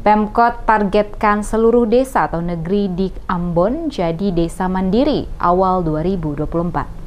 Pemkot targetkan seluruh desa atau negeri di Ambon jadi desa mandiri awal 2024.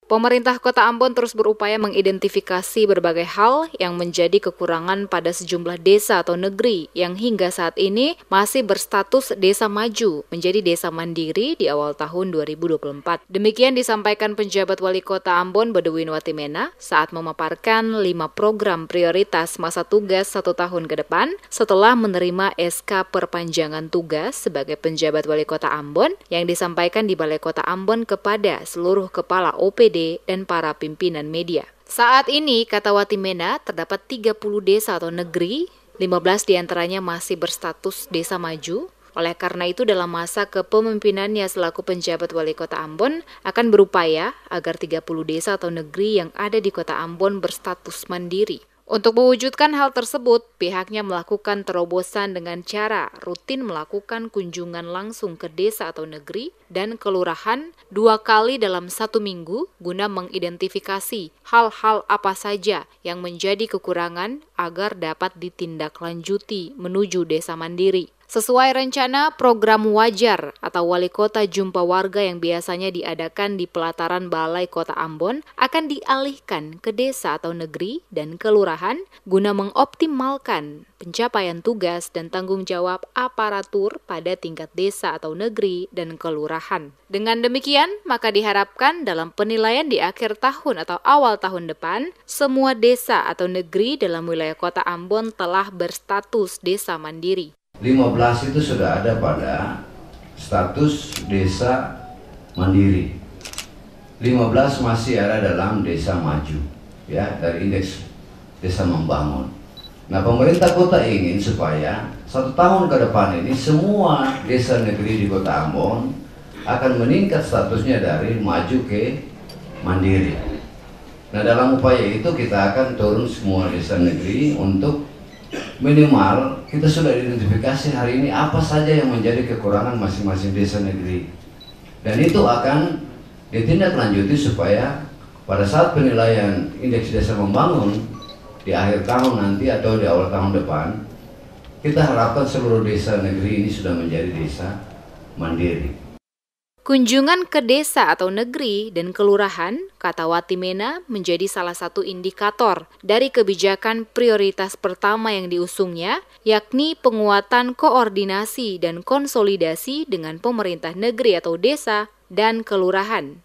Pemerintah Kota Ambon terus berupaya mengidentifikasi berbagai hal yang menjadi kekurangan pada sejumlah desa atau negeri yang hingga saat ini masih berstatus desa maju menjadi desa mandiri di awal tahun 2024. Demikian disampaikan penjabat Wali Kota Ambon Badewin Watimena saat memaparkan 5 program prioritas masa tugas 1 tahun ke depan setelah menerima SK perpanjangan tugas sebagai penjabat Wali Kota Ambon yang disampaikan di Balai Kota Ambon kepada seluruh kepala OPD dan para pimpinan media. Saat ini, kata Watimena, terdapat 30 desa atau negeri, 15 diantaranya masih berstatus desa maju. Oleh karena itu, dalam masa kepemimpinannya selaku penjabat Wali Kota Ambon, akan berupaya agar 30 desa atau negeri yang ada di Kota Ambon berstatus mandiri. Untuk mewujudkan hal tersebut, pihaknya melakukan terobosan dengan cara rutin melakukan kunjungan langsung ke desa atau negeri dan kelurahan 2 kali dalam 1 minggu guna mengidentifikasi hal-hal apa saja yang menjadi kekurangan agar dapat ditindaklanjuti menuju desa mandiri. Sesuai rencana, program Wajar atau Wali Kota Jumpa Warga yang biasanya diadakan di pelataran Balai Kota Ambon akan dialihkan ke desa atau negeri dan kelurahan guna mengoptimalkan pencapaian tugas dan tanggung jawab aparatur pada tingkat desa atau negeri dan kelurahan. Dengan demikian, maka diharapkan dalam penilaian di akhir tahun atau awal tahun depan, semua desa atau negeri dalam wilayah Kota Ambon telah berstatus desa mandiri. 15 itu sudah ada pada status desa mandiri. 15 masih ada dalam desa maju, ya, dari indeks desa membangun. Nah, pemerintah kota ingin supaya 1 tahun ke depan ini semua desa negeri di Kota Ambon akan meningkat statusnya dari maju ke mandiri. Nah, dalam upaya itu kita akan turun semua desa negeri untuk minimal kita sudah identifikasi hari ini apa saja yang menjadi kekurangan masing-masing desa negeri, dan itu akan ditindaklanjuti supaya pada saat penilaian indeks desa membangun di akhir tahun nanti atau di awal tahun depan, kita harapkan seluruh desa negeri ini sudah menjadi desa mandiri. Kunjungan ke desa atau negeri dan kelurahan, kata Watimena, menjadi salah satu indikator dari kebijakan prioritas pertama yang diusungnya, yakni penguatan koordinasi dan konsolidasi dengan pemerintah negeri atau desa dan kelurahan.